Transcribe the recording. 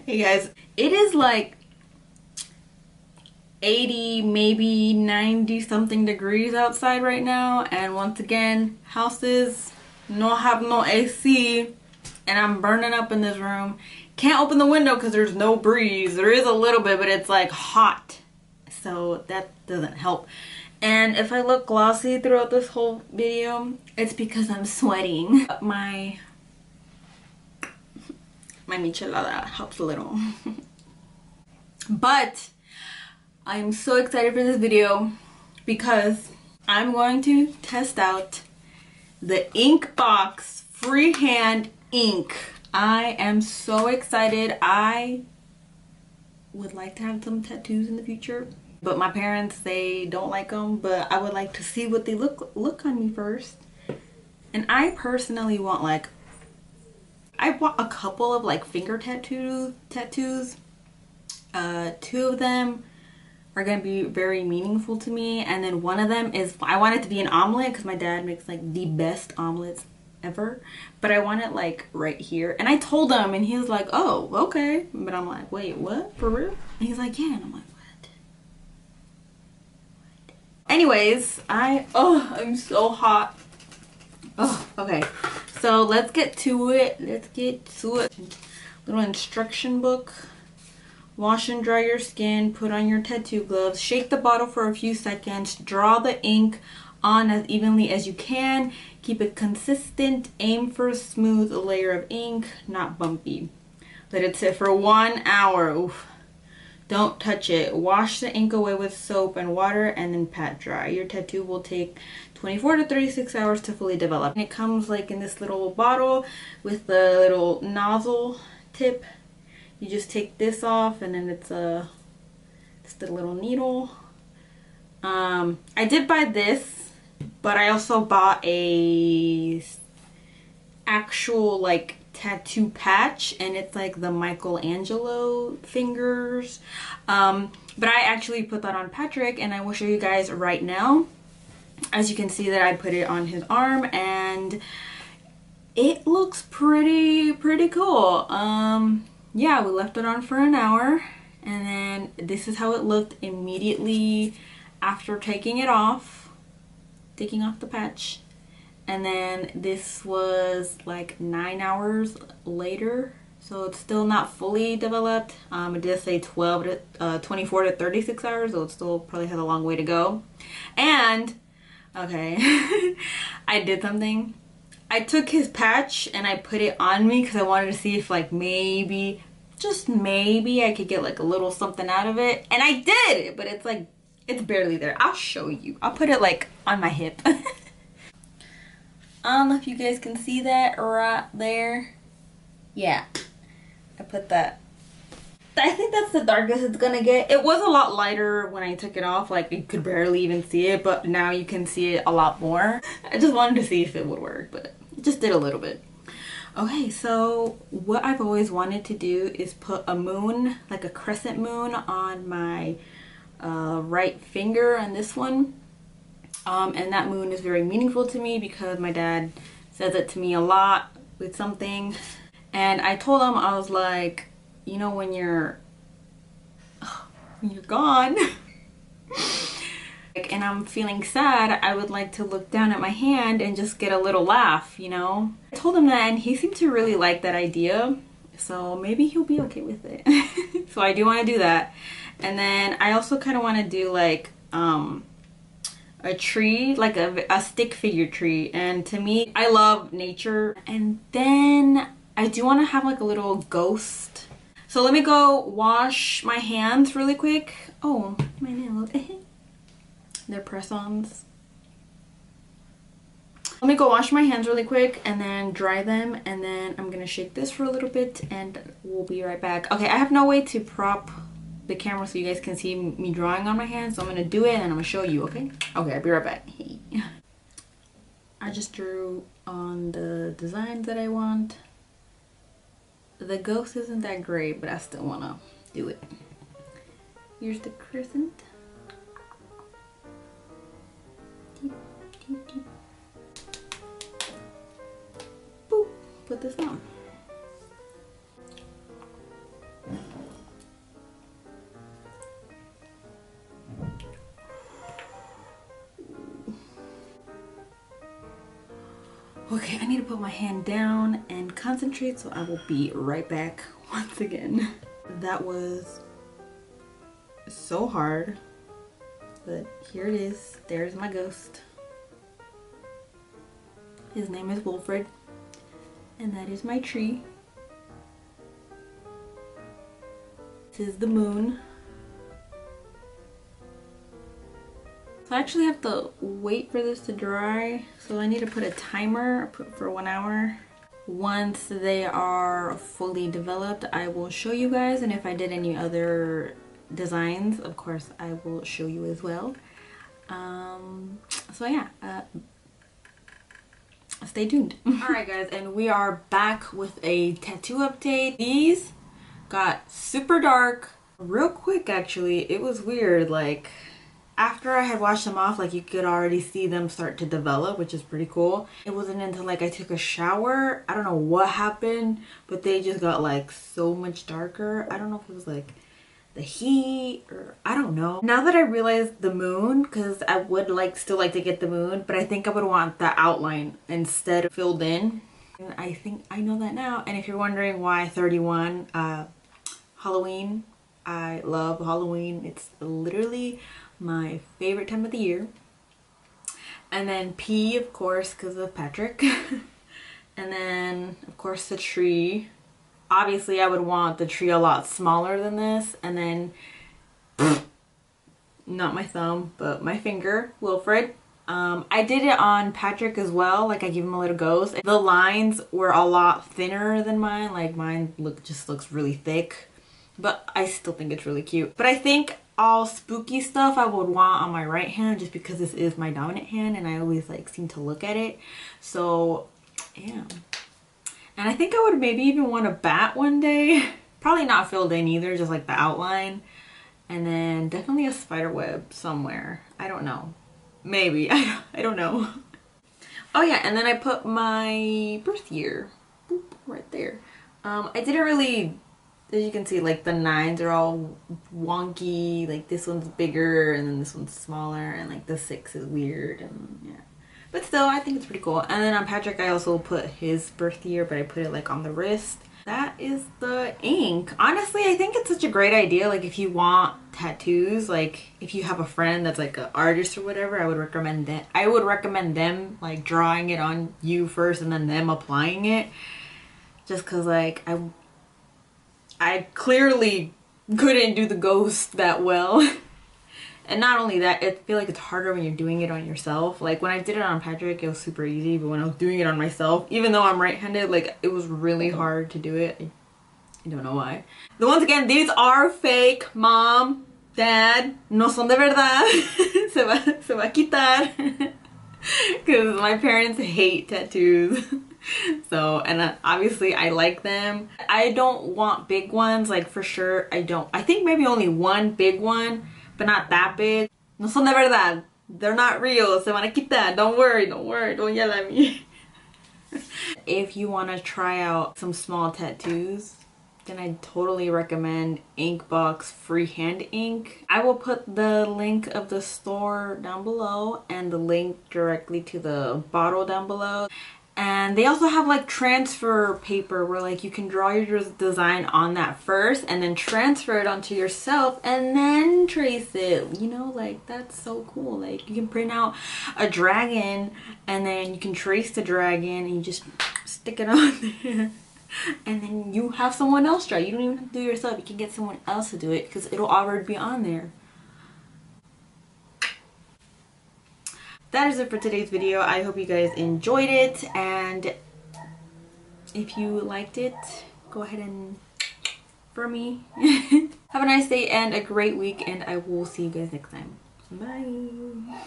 Hey guys, it is like 80, maybe 90 something degrees outside right now, and once again, houses no have no AC, and I'm burning up in this room. Can't open the window because there's no breeze. There is a little bit, but it's like hot, so that doesn't help. And if I look glossy throughout this whole video, it's because I'm sweating. My michelada helps a little. But I'm so excited for this video because I'm going to test out the INKBOX Freehand Ink. I am so excited. I would like to have some tattoos in the future, but my parents, they don't like them, but I would like to see what they look on me first. And I personally want I want a couple of like finger tattoos. Two of them are gonna be very meaningful to me, and then one of them is, I want it to be an omelet because my dad makes like the best omelets ever, but I want it like right here. And I told him, and he was like, oh, okay. But I'm like, wait, what, for real? And he's like, yeah. And I'm like, what? Anyways, I'm so hot. Oh, okay, so let's get to it. Little instruction book. Wash and dry your skin, put on your tattoo gloves, shake the bottle for a few seconds, draw the ink on as evenly as you can, keep it consistent, aim for a smooth layer of ink, not bumpy. Let it sit for 1 hour. Oof. Don't touch it. Wash the ink away with soap and water and then pat dry. Your tattoo will take 24 to 36 hours to fully develop. And it comes like in this little bottle with the little nozzle tip. You just take this off, and then it's just a little needle. I did buy this, but I also bought a actual like tattoo patch, and it's like the Michelangelo fingers. But I actually put that on Patrick, and I will show you guys right now. As you can see that I put it on his arm, and it looks pretty cool. Yeah, we left it on for an hour, and then this is how it looked immediately after taking off the patch. And then this was like 9 hours later, so it's still not fully developed. It did say 24 to 36 hours, so it still probably has a long way to go. And okay, I did something. I took his patch and I put it on me because I wanted to see if like maybe, just maybe, I could get like a little something out of it. And I did, but it's like, it's barely there. I'll show you. I'll put it like on my hip. I don't know if you guys can see that right there. Yeah, I put that. I think that's the darkest it's gonna get. It was a lot lighter when I took it off, like you could barely even see it, but now you can see it a lot more. I just wanted to see if it would work, but it just did a little bit. Okay, so what I've always wanted to do is put a moon, like a crescent moon, on my right finger on this one. And that moon is very meaningful to me because my dad says it to me a lot with something. And I told him, I was like, you know, when you're gone and I'm feeling sad, I would like to look down at my hand and just get a little laugh, you know. I told him that, and he seemed to really like that idea, so maybe he'll be okay with it. So I do want to do that. And then I also kind of want to do like a tree, like a stick figure tree. And to me, I love nature. And then I do want to have like a little ghost. So let me go wash my hands really quick. Oh, my nails. They're press-ons. Let me go wash my hands really quick and then dry them, and then I'm gonna shake this for a little bit and we'll be right back. Okay, I have no way to prop the camera so you guys can see me drawing on my hands, so I'm gonna do it and I'm gonna show you, okay? Okay, I'll be right back. I just drew on the designs that I want. The ghost isn't that great, but I still wanna do it. Here's the crescent. Boop. Put this on. Okay, I need to put my hand down and concentrate, so I will be right back once again. That was so hard, but here it is. There's my ghost. His name is Wilfred, and that is my tree. This is the moon. So I actually have to wait for this to dry. So I need to put a timer for 1 hour. Once they are fully developed, I will show you guys. And if I did any other designs, of course, I will show you as well. So yeah, stay tuned. Alright guys, and we are back with a tattoo update. These got super dark real quick actually. It was weird, like after I had washed them off, like you could already see them start to develop, which is pretty cool. It wasn't until like I took a shower, I don't know what happened, but they just got like so much darker. I don't know if it was like the heat or I don't know. Now that I realized the moon, because I would still like to get the moon, but I think I would want the outline instead filled in. And I think I know that now. And if you're wondering why 31, Halloween, I love Halloween. It's literally my favorite time of the year. And then P, of course, because of Patrick. And then of course the tree. Obviously I would want the tree a lot smaller than this. And then not my thumb, but my finger, Wilfred. I did it on Patrick as well. Like I gave him a little ghost. The lines were a lot thinner than mine. Like mine just looks really thick, but I still think it's really cute. But I think all spooky stuff I would want on my right hand, just because this is my dominant hand and I always like seem to look at it. So yeah, and I think I would maybe even want a bat one day. Probably not filled in either, just like the outline. And then definitely a spider web somewhere. I don't know, maybe. I don't know. Oh yeah, and then I put my birth year, boop, right there. I didn't really, as you can see, like the 9s are all wonky. Like this one's bigger and then this one's smaller, and like the 6 is weird, and yeah. But still, I think it's pretty cool. And then on Patrick, I also put his birth year, but I put it like on the wrist. That is the ink. Honestly, I think it's such a great idea. Like if you want tattoos, like if you have a friend that's like an artist or whatever, I would recommend that. I would recommend them like drawing it on you first and then them applying it. Just cause like I clearly couldn't do the ghost that well. And not only that, I feel like it's harder when you're doing it on yourself. Like when I did it on Patrick, it was super easy, but when I was doing it on myself, even though I'm right-handed, like it was really hard to do it. I don't know why. But once again, these are fake. Mom, Dad, no son de verdad. se va a quitar. Because my parents hate tattoos. So, and obviously I like them. I don't want big ones, like for sure I don't. I think maybe only one big one, but not that big. No son de verdad. They're not real. Se van a quitar. Don't worry, don't yell at me. If you want to try out some small tattoos, then I totally recommend INKBOX Freehand Ink. I will put the link of the store down below and the link directly to the bottle down below. And they also have like transfer paper where like you can draw your design on that first and then transfer it onto yourself and then trace it. You know, like that's so cool. Like you can print out a dragon and then you can trace the dragon and you just stick it on there. And then you have someone else draw. You don't even have to do it yourself. You can get someone else to do it because it'll already be on there. That is it for today's video. I hope you guys enjoyed it, and if you liked it, go ahead and for me. Have a nice day and a great week, and I will see you guys next time. Bye.